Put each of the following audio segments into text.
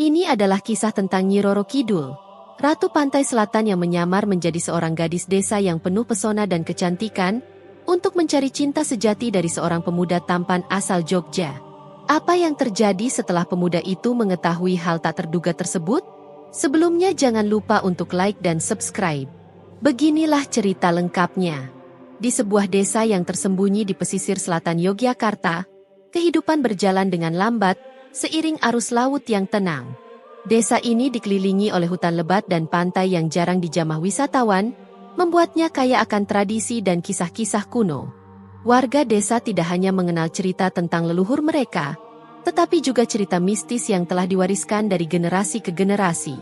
Ini adalah kisah tentang Nyi Roro Kidul, Ratu Pantai Selatan yang menyamar menjadi seorang gadis desa yang penuh pesona dan kecantikan, untuk mencari cinta sejati dari seorang pemuda tampan asal Jogja. Apa yang terjadi setelah pemuda itu mengetahui hal tak terduga tersebut? Sebelumnya jangan lupa untuk like dan subscribe. Beginilah cerita lengkapnya. Di sebuah desa yang tersembunyi di pesisir selatan Yogyakarta, kehidupan berjalan dengan lambat, seiring arus laut yang tenang. Desa ini dikelilingi oleh hutan lebat dan pantai yang jarang dijamah wisatawan, membuatnya kaya akan tradisi dan kisah-kisah kuno. Warga desa tidak hanya mengenal cerita tentang leluhur mereka, tetapi juga cerita mistis yang telah diwariskan dari generasi ke generasi.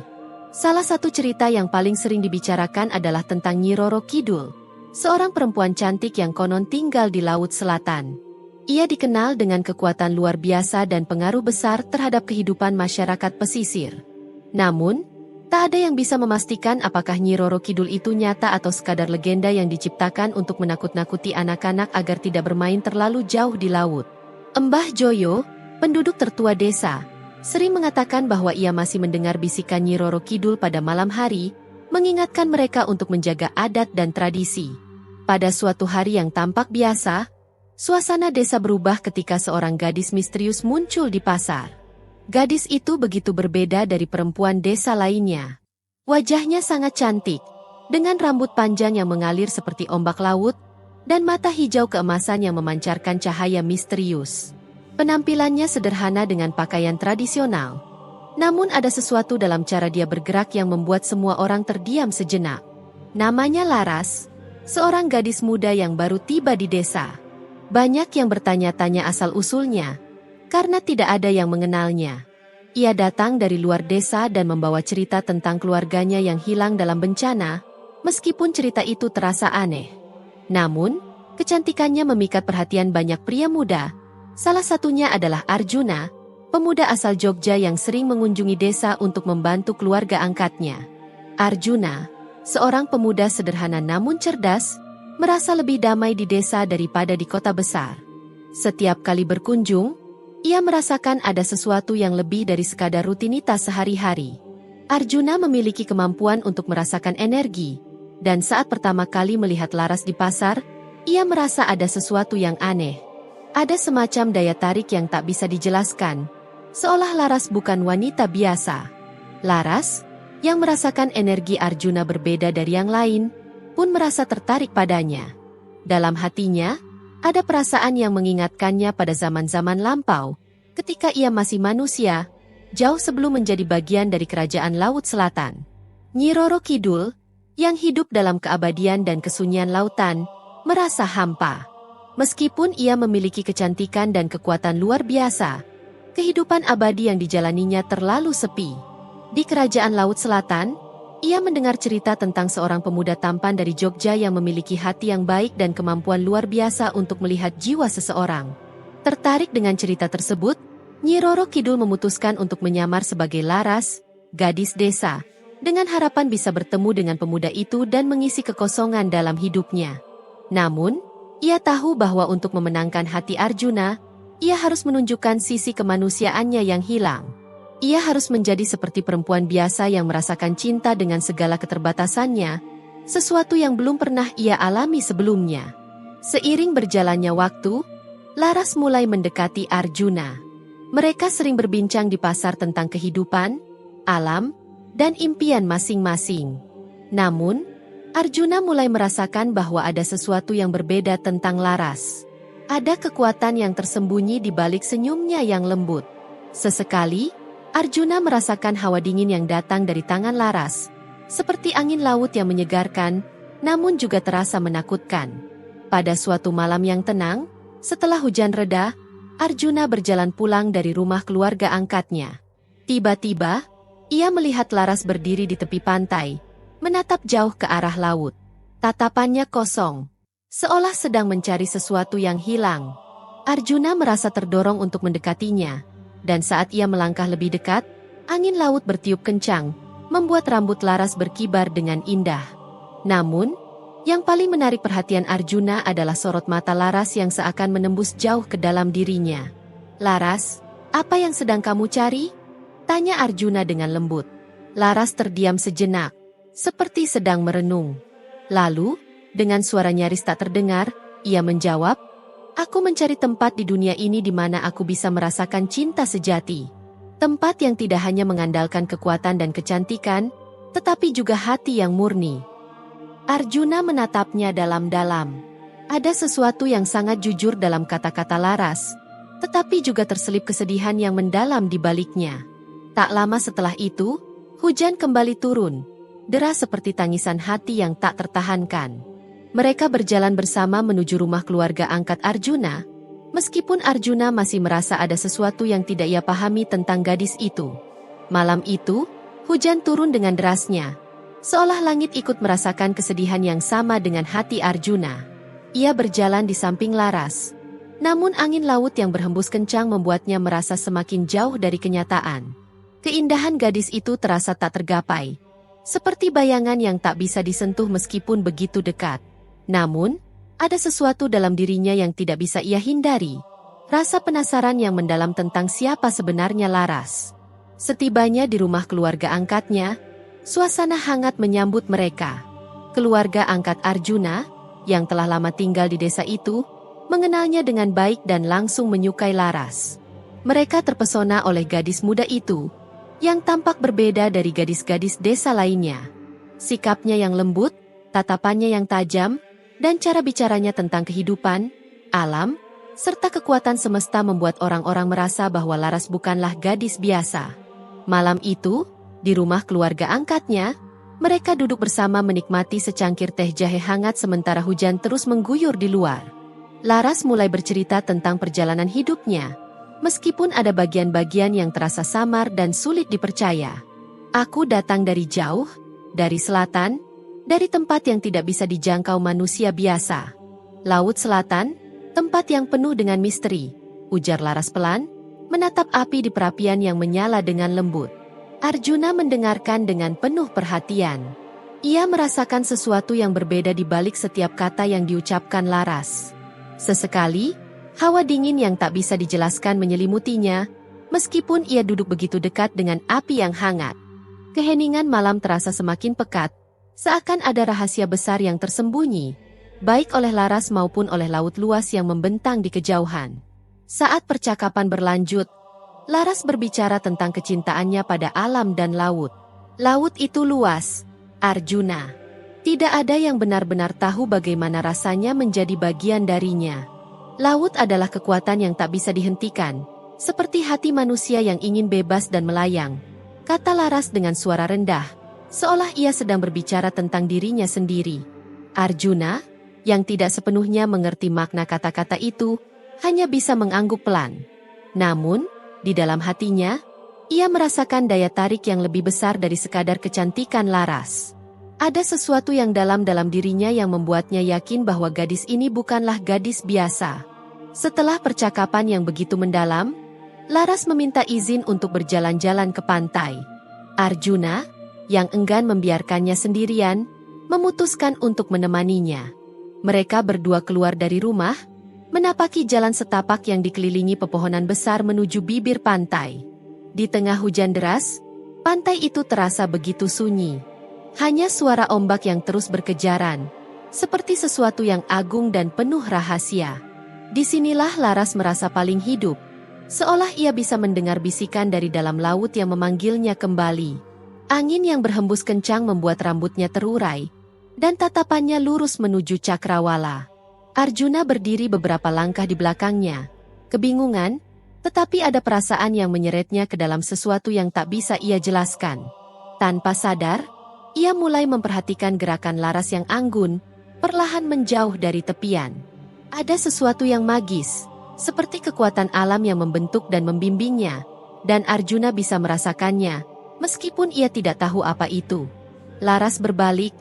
Salah satu cerita yang paling sering dibicarakan adalah tentang Nyi Roro Kidul, seorang perempuan cantik yang konon tinggal di Laut Selatan. Ia dikenal dengan kekuatan luar biasa dan pengaruh besar terhadap kehidupan masyarakat pesisir. Namun, tak ada yang bisa memastikan apakah Nyi Roro Kidul itu nyata atau sekadar legenda yang diciptakan untuk menakut-nakuti anak-anak agar tidak bermain terlalu jauh di laut. Mbah Joyo, penduduk tertua desa, sering mengatakan bahwa ia masih mendengar bisikan Nyi Roro Kidul pada malam hari, mengingatkan mereka untuk menjaga adat dan tradisi. Pada suatu hari yang tampak biasa, suasana desa berubah ketika seorang gadis misterius muncul di pasar. Gadis itu begitu berbeda dari perempuan desa lainnya. Wajahnya sangat cantik, dengan rambut panjang yang mengalir seperti ombak laut, dan mata hijau keemasan yang memancarkan cahaya misterius. Penampilannya sederhana dengan pakaian tradisional. Namun ada sesuatu dalam cara dia bergerak yang membuat semua orang terdiam sejenak. Namanya Laras, seorang gadis muda yang baru tiba di desa. Banyak yang bertanya-tanya asal-usulnya, karena tidak ada yang mengenalnya. Ia datang dari luar desa dan membawa cerita tentang keluarganya yang hilang dalam bencana, meskipun cerita itu terasa aneh. Namun, kecantikannya memikat perhatian banyak pria muda, salah satunya adalah Arjuna, pemuda asal Jogja yang sering mengunjungi desa untuk membantu keluarga angkatnya. Arjuna, seorang pemuda sederhana namun cerdas, merasa lebih damai di desa daripada di kota besar. Setiap kali berkunjung, ia merasakan ada sesuatu yang lebih dari sekadar rutinitas sehari-hari. Arjuna memiliki kemampuan untuk merasakan energi, dan saat pertama kali melihat Laras di pasar, ia merasa ada sesuatu yang aneh. Ada semacam daya tarik yang tak bisa dijelaskan, seolah Laras bukan wanita biasa. Laras, yang merasakan energi Arjuna berbeda dari yang lain, pun merasa tertarik padanya. Dalam hatinya, ada perasaan yang mengingatkannya pada zaman-zaman lampau, ketika ia masih manusia, jauh sebelum menjadi bagian dari kerajaan Laut Selatan. Nyi Roro Kidul, yang hidup dalam keabadian dan kesunyian lautan, merasa hampa. Meskipun ia memiliki kecantikan dan kekuatan luar biasa, kehidupan abadi yang dijalaninya terlalu sepi. Di kerajaan Laut Selatan, ia mendengar cerita tentang seorang pemuda tampan dari Jogja yang memiliki hati yang baik dan kemampuan luar biasa untuk melihat jiwa seseorang. Tertarik dengan cerita tersebut, Nyi Roro Kidul memutuskan untuk menyamar sebagai Laras, gadis desa, dengan harapan bisa bertemu dengan pemuda itu dan mengisi kekosongan dalam hidupnya. Namun, ia tahu bahwa untuk memenangkan hati Arjuna, ia harus menunjukkan sisi kemanusiaannya yang hilang. Ia harus menjadi seperti perempuan biasa yang merasakan cinta dengan segala keterbatasannya, sesuatu yang belum pernah ia alami sebelumnya. Seiring berjalannya waktu, Laras mulai mendekati Arjuna. Mereka sering berbincang di pasar tentang kehidupan, alam, dan impian masing-masing. Namun, Arjuna mulai merasakan bahwa ada sesuatu yang berbeda tentang Laras. Ada kekuatan yang tersembunyi di balik senyumnya yang lembut. Sesekali, Arjuna merasakan hawa dingin yang datang dari tangan Laras, seperti angin laut yang menyegarkan, namun juga terasa menakutkan. Pada suatu malam yang tenang, setelah hujan reda, Arjuna berjalan pulang dari rumah keluarga angkatnya. Tiba-tiba, ia melihat Laras berdiri di tepi pantai, menatap jauh ke arah laut. Tatapannya kosong, seolah sedang mencari sesuatu yang hilang. Arjuna merasa terdorong untuk mendekatinya. Dan saat ia melangkah lebih dekat, angin laut bertiup kencang, membuat rambut Laras berkibar dengan indah. Namun, yang paling menarik perhatian Arjuna adalah sorot mata Laras yang seakan menembus jauh ke dalam dirinya. "Laras, apa yang sedang kamu cari?" Tanya Arjuna dengan lembut. Laras terdiam sejenak, seperti sedang merenung. Lalu, dengan suara nyaris tak terdengar, ia menjawab, "Aku mencari tempat di dunia ini di mana aku bisa merasakan cinta sejati. Tempat yang tidak hanya mengandalkan kekuatan dan kecantikan, tetapi juga hati yang murni." Arjuna menatapnya dalam-dalam. Ada sesuatu yang sangat jujur dalam kata-kata Laras, tetapi juga terselip kesedihan yang mendalam di baliknya. Tak lama setelah itu, hujan kembali turun, deras seperti tangisan hati yang tak tertahankan. Mereka berjalan bersama menuju rumah keluarga angkat Arjuna, meskipun Arjuna masih merasa ada sesuatu yang tidak ia pahami tentang gadis itu. Malam itu, hujan turun dengan derasnya, seolah langit ikut merasakan kesedihan yang sama dengan hati Arjuna. Ia berjalan di samping Laras, namun angin laut yang berhembus kencang membuatnya merasa semakin jauh dari kenyataan. Keindahan gadis itu terasa tak tergapai, seperti bayangan yang tak bisa disentuh meskipun begitu dekat. Namun, ada sesuatu dalam dirinya yang tidak bisa ia hindari. Rasa penasaran yang mendalam tentang siapa sebenarnya Laras. Setibanya di rumah keluarga angkatnya, suasana hangat menyambut mereka. Keluarga angkat Arjuna, yang telah lama tinggal di desa itu, mengenalnya dengan baik dan langsung menyukai Laras. Mereka terpesona oleh gadis muda itu, yang tampak berbeda dari gadis-gadis desa lainnya. Sikapnya yang lembut, tatapannya yang tajam, dan cara bicaranya tentang kehidupan, alam, serta kekuatan semesta membuat orang-orang merasa bahwa Laras bukanlah gadis biasa. Malam itu, di rumah keluarga angkatnya, mereka duduk bersama menikmati secangkir teh jahe hangat sementara hujan terus mengguyur di luar. Laras mulai bercerita tentang perjalanan hidupnya, meskipun ada bagian-bagian yang terasa samar dan sulit dipercaya. "Aku datang dari jauh, dari selatan, dari tempat yang tidak bisa dijangkau manusia biasa. Laut Selatan, tempat yang penuh dengan misteri," ujar Laras pelan, menatap api di perapian yang menyala dengan lembut. Arjuna mendengarkan dengan penuh perhatian. Ia merasakan sesuatu yang berbeda di balik setiap kata yang diucapkan Laras. Sesekali, hawa dingin yang tak bisa dijelaskan menyelimutinya, meskipun ia duduk begitu dekat dengan api yang hangat. Keheningan malam terasa semakin pekat, seakan ada rahasia besar yang tersembunyi, baik oleh Laras maupun oleh laut luas yang membentang di kejauhan. Saat percakapan berlanjut, Laras berbicara tentang kecintaannya pada alam dan laut. Laut itu luas, Arjuna. Tidak ada yang benar-benar tahu bagaimana rasanya menjadi bagian darinya. Laut adalah kekuatan yang tak bisa dihentikan, seperti hati manusia yang ingin bebas dan melayang, kata Laras dengan suara rendah, seolah ia sedang berbicara tentang dirinya sendiri. Arjuna, yang tidak sepenuhnya mengerti makna kata-kata itu, hanya bisa mengangguk pelan. Namun, di dalam hatinya, ia merasakan daya tarik yang lebih besar dari sekadar kecantikan Laras. Ada sesuatu yang dalam dirinya yang membuatnya yakin bahwa gadis ini bukanlah gadis biasa. Setelah percakapan yang begitu mendalam, Laras meminta izin untuk berjalan-jalan ke pantai. Arjuna, yang enggan membiarkannya sendirian, memutuskan untuk menemaninya. Mereka berdua keluar dari rumah, menapaki jalan setapak yang dikelilingi pepohonan besar menuju bibir pantai. Di tengah hujan deras, pantai itu terasa begitu sunyi. Hanya suara ombak yang terus berkejaran, seperti sesuatu yang agung dan penuh rahasia. Disinilah Laras merasa paling hidup, seolah ia bisa mendengar bisikan dari dalam laut yang memanggilnya kembali. Angin yang berhembus kencang membuat rambutnya terurai, dan tatapannya lurus menuju cakrawala. Arjuna berdiri beberapa langkah di belakangnya, kebingungan, tetapi ada perasaan yang menyeretnya ke dalam sesuatu yang tak bisa ia jelaskan. Tanpa sadar, ia mulai memperhatikan gerakan Laras yang anggun, perlahan menjauh dari tepian. Ada sesuatu yang magis, seperti kekuatan alam yang membentuk dan membimbingnya, dan Arjuna bisa merasakannya, meskipun ia tidak tahu apa itu. Laras berbalik,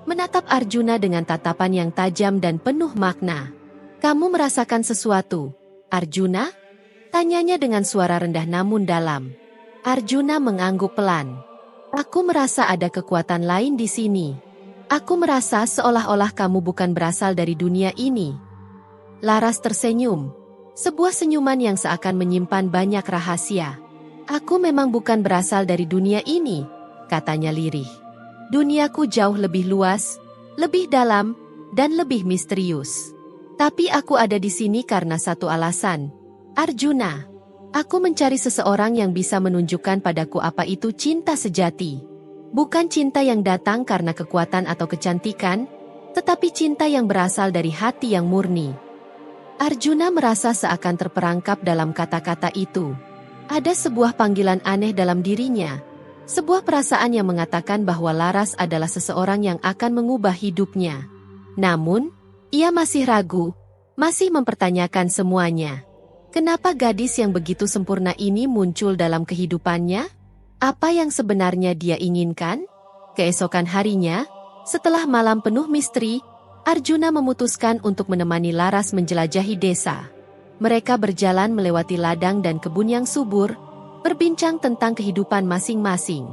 menatap Arjuna dengan tatapan yang tajam dan penuh makna. "Kamu merasakan sesuatu, Arjuna?" tanyanya dengan suara rendah namun dalam. Arjuna mengangguk pelan. "Aku merasa ada kekuatan lain di sini. Aku merasa seolah-olah kamu bukan berasal dari dunia ini." Laras tersenyum, sebuah senyuman yang seakan menyimpan banyak rahasia. Aku memang bukan berasal dari dunia ini, katanya lirih. Duniaku jauh lebih luas, lebih dalam, dan lebih misterius. Tapi aku ada di sini karena satu alasan. Arjuna, aku mencari seseorang yang bisa menunjukkan padaku apa itu cinta sejati. Bukan cinta yang datang karena kekuatan atau kecantikan, tetapi cinta yang berasal dari hati yang murni. Arjuna merasa seakan terperangkap dalam kata-kata itu. Ada sebuah panggilan aneh dalam dirinya. Sebuah perasaan yang mengatakan bahwa Laras adalah seseorang yang akan mengubah hidupnya. Namun, ia masih ragu, masih mempertanyakan semuanya. Kenapa gadis yang begitu sempurna ini muncul dalam kehidupannya? Apa yang sebenarnya dia inginkan? Keesokan harinya, setelah malam penuh misteri, Arjuna memutuskan untuk menemani Laras menjelajahi desa. Mereka berjalan melewati ladang dan kebun yang subur, berbincang tentang kehidupan masing-masing.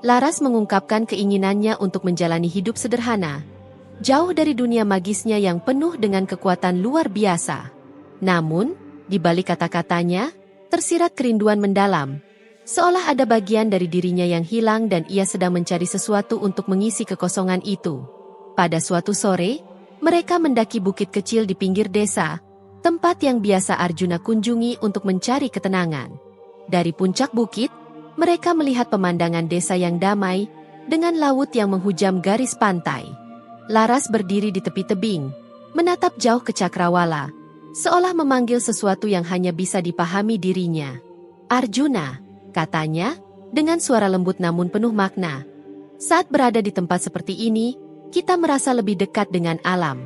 Laras mengungkapkan keinginannya untuk menjalani hidup sederhana, jauh dari dunia magisnya yang penuh dengan kekuatan luar biasa. Namun, di balik kata-katanya, tersirat kerinduan mendalam. Seolah ada bagian dari dirinya yang hilang dan ia sedang mencari sesuatu untuk mengisi kekosongan itu. Pada suatu sore, mereka mendaki bukit kecil di pinggir desa, tempat yang biasa Arjuna kunjungi untuk mencari ketenangan. Dari puncak bukit, mereka melihat pemandangan desa yang damai, dengan laut yang menghujam garis pantai. Laras berdiri di tepi tebing, menatap jauh ke cakrawala, seolah memanggil sesuatu yang hanya bisa dipahami dirinya. Arjuna, katanya, dengan suara lembut namun penuh makna. Saat berada di tempat seperti ini, kita merasa lebih dekat dengan alam.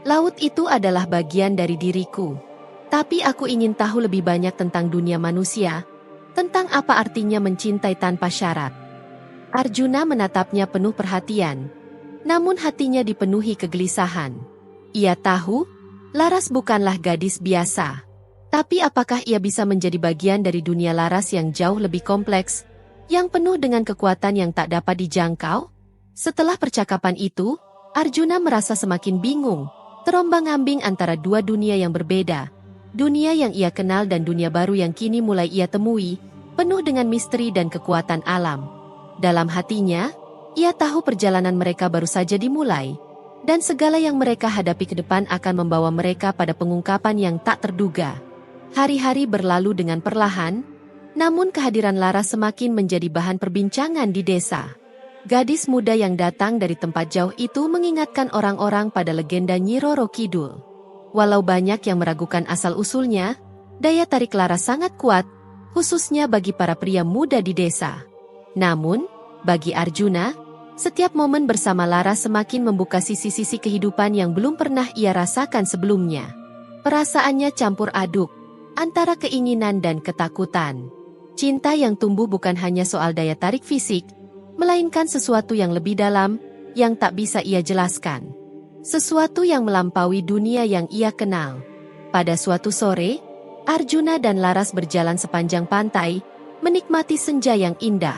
Laut itu adalah bagian dari diriku. Tapi aku ingin tahu lebih banyak tentang dunia manusia, tentang apa artinya mencintai tanpa syarat. Arjuna menatapnya penuh perhatian, namun hatinya dipenuhi kegelisahan. Ia tahu, Laras bukanlah gadis biasa. Tapi apakah ia bisa menjadi bagian dari dunia Laras yang jauh lebih kompleks, yang penuh dengan kekuatan yang tak dapat dijangkau? Setelah percakapan itu, Arjuna merasa semakin bingung, terombang-ambing antara dua dunia yang berbeda. Dunia yang ia kenal dan dunia baru yang kini mulai ia temui, penuh dengan misteri dan kekuatan alam. Dalam hatinya, ia tahu perjalanan mereka baru saja dimulai, dan segala yang mereka hadapi ke depan akan membawa mereka pada pengungkapan yang tak terduga. Hari-hari berlalu dengan perlahan, namun kehadiran Laras semakin menjadi bahan perbincangan di desa. Gadis muda yang datang dari tempat jauh itu mengingatkan orang-orang pada legenda Nyi Roro Kidul. Walau banyak yang meragukan asal-usulnya, daya tarik Laras sangat kuat, khususnya bagi para pria muda di desa. Namun, bagi Arjuna, setiap momen bersama Laras semakin membuka sisi-sisi kehidupan yang belum pernah ia rasakan sebelumnya. Perasaannya campur aduk, antara keinginan dan ketakutan. Cinta yang tumbuh bukan hanya soal daya tarik fisik, melainkan sesuatu yang lebih dalam, yang tak bisa ia jelaskan. Sesuatu yang melampaui dunia yang ia kenal. Pada suatu sore, Arjuna dan Laras berjalan sepanjang pantai, menikmati senja yang indah.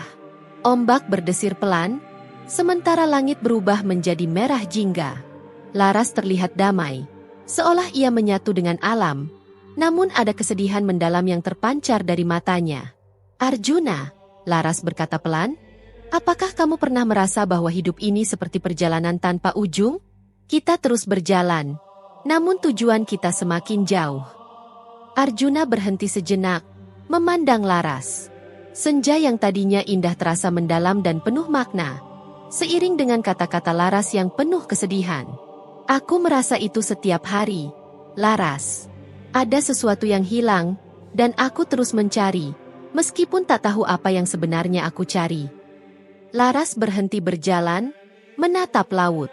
Ombak berdesir pelan, sementara langit berubah menjadi merah jingga. Laras terlihat damai, seolah ia menyatu dengan alam, namun ada kesedihan mendalam yang terpancar dari matanya. Arjuna, Laras berkata pelan, apakah kamu pernah merasa bahwa hidup ini seperti perjalanan tanpa ujung? Kita terus berjalan, namun tujuan kita semakin jauh. Arjuna berhenti sejenak, memandang Laras. Senja yang tadinya indah terasa mendalam dan penuh makna, seiring dengan kata-kata Laras yang penuh kesedihan. Aku merasa itu setiap hari, Laras. Ada sesuatu yang hilang, dan aku terus mencari, meskipun tak tahu apa yang sebenarnya aku cari. Laras berhenti berjalan, menatap laut.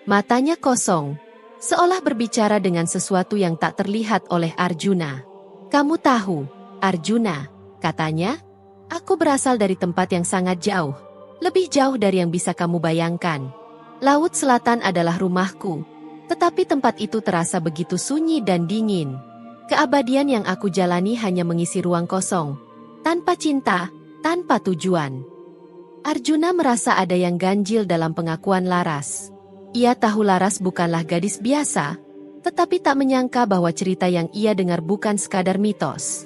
Matanya kosong, seolah berbicara dengan sesuatu yang tak terlihat oleh Arjuna. Kamu tahu, Arjuna, katanya, aku berasal dari tempat yang sangat jauh, lebih jauh dari yang bisa kamu bayangkan. Laut Selatan adalah rumahku, tetapi tempat itu terasa begitu sunyi dan dingin. Keabadian yang aku jalani hanya mengisi ruang kosong, tanpa cinta, tanpa tujuan. Arjuna merasa ada yang ganjil dalam pengakuan Laras. Ia tahu Laras bukanlah gadis biasa, tetapi tak menyangka bahwa cerita yang ia dengar bukan sekadar mitos.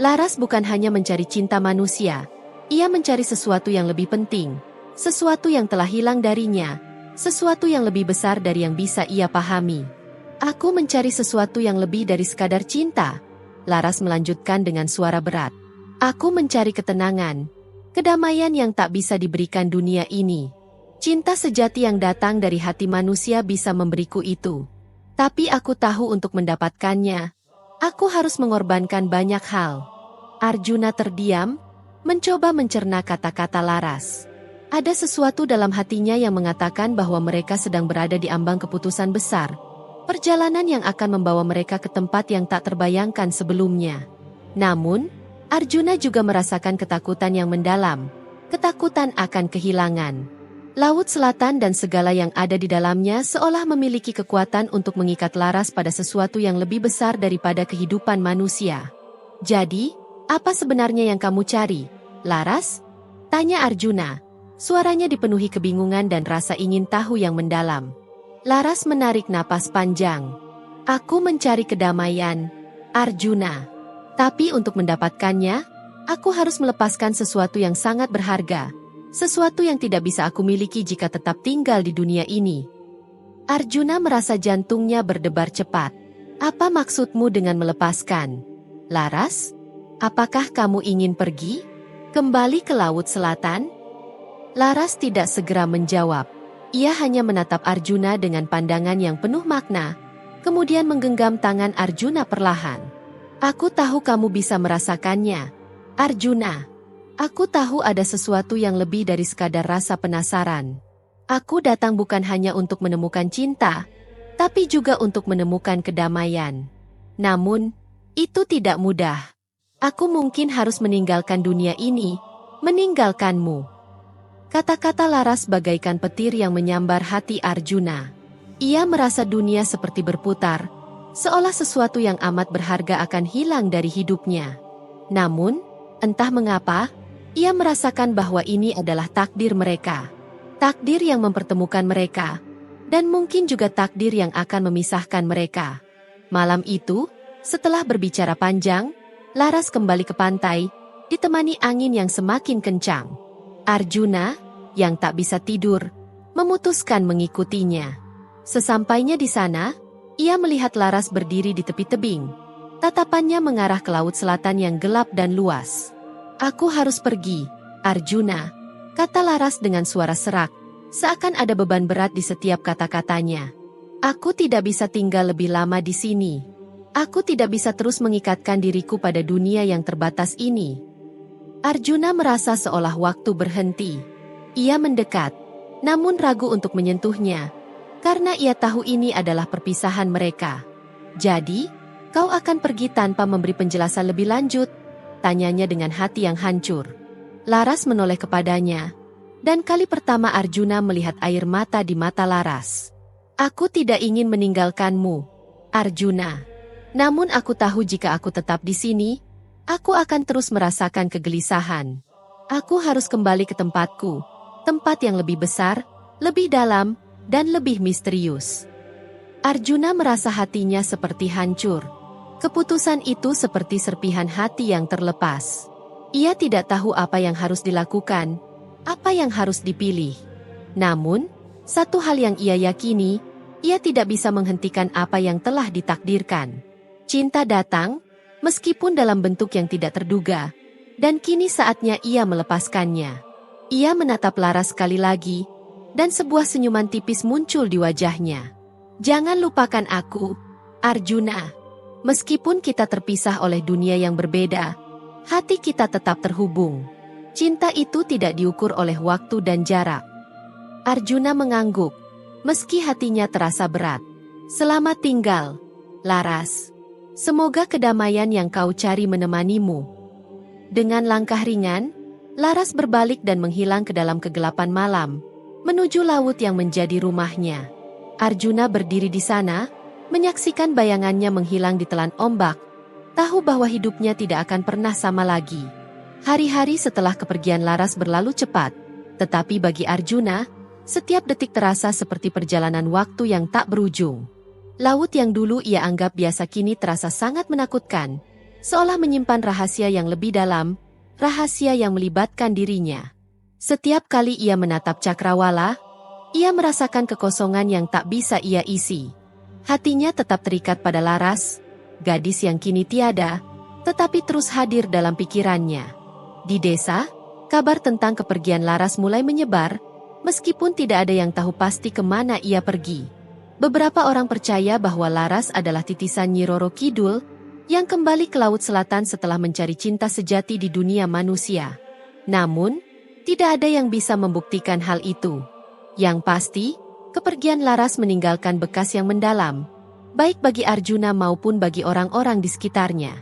Laras bukan hanya mencari cinta manusia, ia mencari sesuatu yang lebih penting, sesuatu yang telah hilang darinya, sesuatu yang lebih besar dari yang bisa ia pahami. Aku mencari sesuatu yang lebih dari sekadar cinta, Laras melanjutkan dengan suara berat. Aku mencari ketenangan, kedamaian yang tak bisa diberikan dunia ini. Cinta sejati yang datang dari hati manusia bisa memberiku itu. Tapi aku tahu untuk mendapatkannya, aku harus mengorbankan banyak hal. Arjuna terdiam, mencoba mencerna kata-kata Laras. Ada sesuatu dalam hatinya yang mengatakan bahwa mereka sedang berada di ambang keputusan besar. Perjalanan yang akan membawa mereka ke tempat yang tak terbayangkan sebelumnya. Namun, Arjuna juga merasakan ketakutan yang mendalam. Ketakutan akan kehilangan. Laut Selatan dan segala yang ada di dalamnya seolah memiliki kekuatan untuk mengikat Laras pada sesuatu yang lebih besar daripada kehidupan manusia. Jadi, apa sebenarnya yang kamu cari, Laras? Tanya Arjuna. Suaranya dipenuhi kebingungan dan rasa ingin tahu yang mendalam. Laras menarik napas panjang. Aku mencari kedamaian, Arjuna. Tapi untuk mendapatkannya, aku harus melepaskan sesuatu yang sangat berharga. Sesuatu yang tidak bisa aku miliki jika tetap tinggal di dunia ini. Arjuna merasa jantungnya berdebar cepat. Apa maksudmu dengan melepaskan? Laras? Apakah kamu ingin pergi? Kembali ke Laut Selatan? Laras tidak segera menjawab. Ia hanya menatap Arjuna dengan pandangan yang penuh makna, kemudian menggenggam tangan Arjuna perlahan. Aku tahu kamu bisa merasakannya, Arjuna. Aku tahu ada sesuatu yang lebih dari sekadar rasa penasaran. Aku datang bukan hanya untuk menemukan cinta, tapi juga untuk menemukan kedamaian. Namun, itu tidak mudah. Aku mungkin harus meninggalkan dunia ini, meninggalkanmu. Kata-kata Laras bagaikan petir yang menyambar hati Arjuna. Ia merasa dunia seperti berputar, seolah sesuatu yang amat berharga akan hilang dari hidupnya. Namun, entah mengapa, ia merasakan bahwa ini adalah takdir mereka. Takdir yang mempertemukan mereka, dan mungkin juga takdir yang akan memisahkan mereka. Malam itu, setelah berbicara panjang, Laras kembali ke pantai, ditemani angin yang semakin kencang. Arjuna, yang tak bisa tidur, memutuskan mengikutinya. Sesampainya di sana, ia melihat Laras berdiri di tepi tebing. Tatapannya mengarah ke Laut Selatan yang gelap dan luas. Aku harus pergi, Arjuna, kata Laras dengan suara serak, seakan ada beban berat di setiap kata-katanya. Aku tidak bisa tinggal lebih lama di sini. Aku tidak bisa terus mengikatkan diriku pada dunia yang terbatas ini. Arjuna merasa seolah waktu berhenti. Ia mendekat, namun ragu untuk menyentuhnya, karena ia tahu ini adalah perpisahan mereka. Jadi, kau akan pergi tanpa memberi penjelasan lebih lanjut? Tanyanya dengan hati yang hancur. Laras menoleh kepadanya, dan kali pertama Arjuna melihat air mata di mata Laras. Aku tidak ingin meninggalkanmu, Arjuna. Namun aku tahu jika aku tetap di sini, aku akan terus merasakan kegelisahan. Aku harus kembali ke tempatku, tempat yang lebih besar, lebih dalam, dan lebih misterius. Arjuna merasa hatinya seperti hancur. Keputusan itu seperti serpihan hati yang terlepas. Ia tidak tahu apa yang harus dilakukan, apa yang harus dipilih. Namun, satu hal yang ia yakini, ia tidak bisa menghentikan apa yang telah ditakdirkan. Cinta datang, meskipun dalam bentuk yang tidak terduga, dan kini saatnya ia melepaskannya. Ia menatap Laras sekali lagi, dan sebuah senyuman tipis muncul di wajahnya. Jangan lupakan aku, Arjuna. Meskipun kita terpisah oleh dunia yang berbeda, hati kita tetap terhubung. Cinta itu tidak diukur oleh waktu dan jarak. Arjuna mengangguk, meski hatinya terasa berat. Selamat tinggal, Laras. Semoga kedamaian yang kau cari menemanimu. Dengan langkah ringan, Laras berbalik dan menghilang ke dalam kegelapan malam, menuju laut yang menjadi rumahnya. Arjuna berdiri di sana, menyaksikan bayangannya menghilang di telan ombak, tahu bahwa hidupnya tidak akan pernah sama lagi. Hari-hari setelah kepergian Laras berlalu cepat, tetapi bagi Arjuna, setiap detik terasa seperti perjalanan waktu yang tak berujung. Laut yang dulu ia anggap biasa kini terasa sangat menakutkan, seolah menyimpan rahasia yang lebih dalam, rahasia yang melibatkan dirinya. Setiap kali ia menatap cakrawala, ia merasakan kekosongan yang tak bisa ia isi. Hatinya tetap terikat pada Laras, gadis yang kini tiada, tetapi terus hadir dalam pikirannya. Di desa, kabar tentang kepergian Laras mulai menyebar, meskipun tidak ada yang tahu pasti kemana ia pergi. Beberapa orang percaya bahwa Laras adalah titisan Nyi Roro Kidul, yang kembali ke Laut Selatan setelah mencari cinta sejati di dunia manusia. Namun, tidak ada yang bisa membuktikan hal itu. Yang pasti, kepergian Laras meninggalkan bekas yang mendalam, baik bagi Arjuna maupun bagi orang-orang di sekitarnya.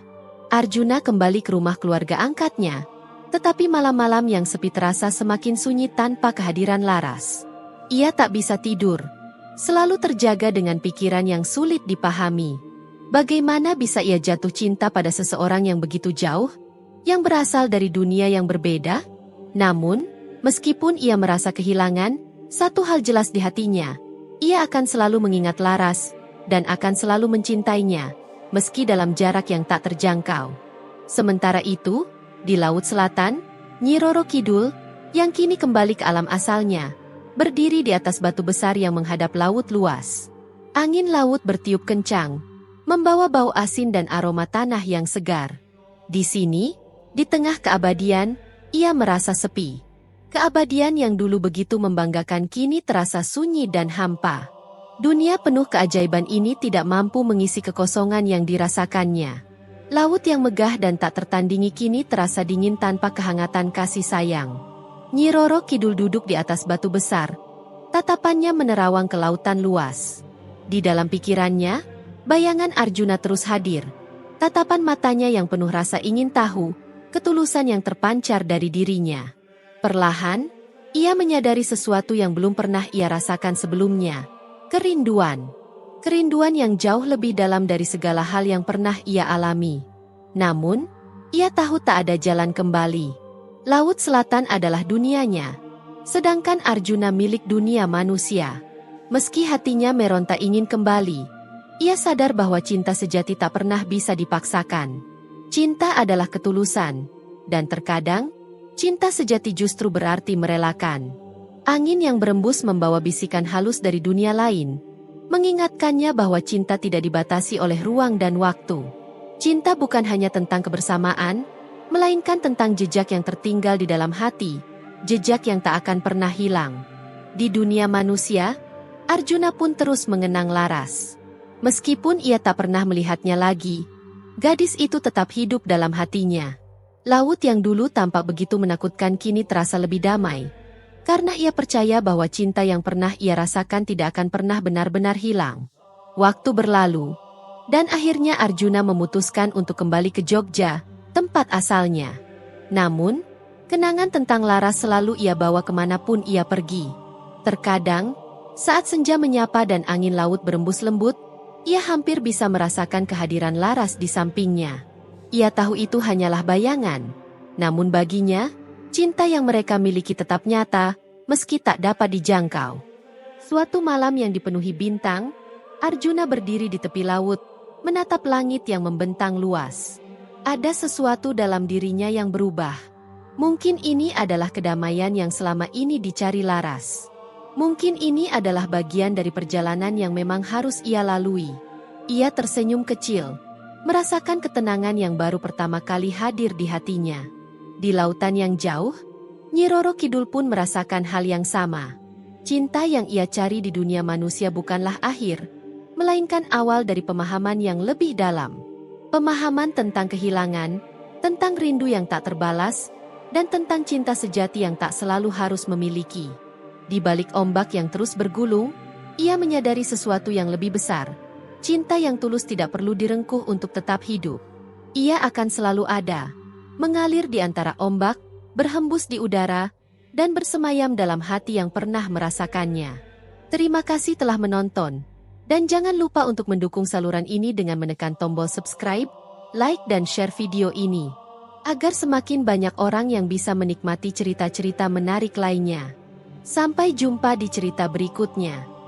Arjuna kembali ke rumah keluarga angkatnya, tetapi malam-malam yang sepi terasa semakin sunyi tanpa kehadiran Laras. Ia tak bisa tidur, selalu terjaga dengan pikiran yang sulit dipahami. Bagaimana bisa ia jatuh cinta pada seseorang yang begitu jauh, yang berasal dari dunia yang berbeda? Namun, meskipun ia merasa kehilangan, satu hal jelas di hatinya, ia akan selalu mengingat Laras, dan akan selalu mencintainya, meski dalam jarak yang tak terjangkau. Sementara itu, di Laut Selatan, Nyi Roro Kidul, yang kini kembali ke alam asalnya, berdiri di atas batu besar yang menghadap laut luas. Angin laut bertiup kencang, membawa bau asin dan aroma tanah yang segar. Di sini, di tengah keabadian, ia merasa sepi. Keabadian yang dulu begitu membanggakan kini terasa sunyi dan hampa. Dunia penuh keajaiban ini tidak mampu mengisi kekosongan yang dirasakannya. Laut yang megah dan tak tertandingi kini terasa dingin tanpa kehangatan kasih sayang. Nyi Roro Kidul duduk di atas batu besar. Tatapannya menerawang ke lautan luas. Di dalam pikirannya, bayangan Arjuna terus hadir. Tatapan matanya yang penuh rasa ingin tahu, ketulusan yang terpancar dari dirinya. Perlahan, ia menyadari sesuatu yang belum pernah ia rasakan sebelumnya. Kerinduan. Kerinduan yang jauh lebih dalam dari segala hal yang pernah ia alami. Namun, ia tahu tak ada jalan kembali. Laut Selatan adalah dunianya, sedangkan Arjuna milik dunia manusia. Meski hatinya meronta ingin kembali, ia sadar bahwa cinta sejati tak pernah bisa dipaksakan. Cinta adalah ketulusan, dan terkadang, cinta sejati justru berarti merelakan. Angin yang berembus membawa bisikan halus dari dunia lain, mengingatkannya bahwa cinta tidak dibatasi oleh ruang dan waktu. Cinta bukan hanya tentang kebersamaan, melainkan tentang jejak yang tertinggal di dalam hati, jejak yang tak akan pernah hilang. Di dunia manusia, Arjuna pun terus mengenang Laras. Meskipun ia tak pernah melihatnya lagi, gadis itu tetap hidup dalam hatinya. Laut yang dulu tampak begitu menakutkan kini terasa lebih damai, karena ia percaya bahwa cinta yang pernah ia rasakan tidak akan pernah benar-benar hilang. Waktu berlalu, dan akhirnya Arjuna memutuskan untuk kembali ke Jogja, tempat asalnya. Namun, kenangan tentang Laras selalu ia bawa kemanapun ia pergi. Terkadang, saat senja menyapa dan angin laut berembus lembut, ia hampir bisa merasakan kehadiran Laras di sampingnya. Ia tahu itu hanyalah bayangan, namun baginya, cinta yang mereka miliki tetap nyata, meski tak dapat dijangkau. Suatu malam yang dipenuhi bintang, Arjuna berdiri di tepi laut, menatap langit yang membentang luas. Ada sesuatu dalam dirinya yang berubah. Mungkin ini adalah kedamaian yang selama ini dicari Laras. Mungkin ini adalah bagian dari perjalanan yang memang harus ia lalui. Ia tersenyum kecil, merasakan ketenangan yang baru pertama kali hadir di hatinya. Di lautan yang jauh, Nyi Roro Kidul pun merasakan hal yang sama. Cinta yang ia cari di dunia manusia bukanlah akhir, melainkan awal dari pemahaman yang lebih dalam. Pemahaman tentang kehilangan, tentang rindu yang tak terbalas, dan tentang cinta sejati yang tak selalu harus memiliki. Di balik ombak yang terus bergulung, ia menyadari sesuatu yang lebih besar. Cinta yang tulus tidak perlu direngkuh untuk tetap hidup. Ia akan selalu ada, mengalir di antara ombak, berhembus di udara, dan bersemayam dalam hati yang pernah merasakannya. Terima kasih telah menonton. Dan jangan lupa untuk mendukung saluran ini dengan menekan tombol subscribe, like dan share video ini, agar semakin banyak orang yang bisa menikmati cerita-cerita menarik lainnya. Sampai jumpa di cerita berikutnya.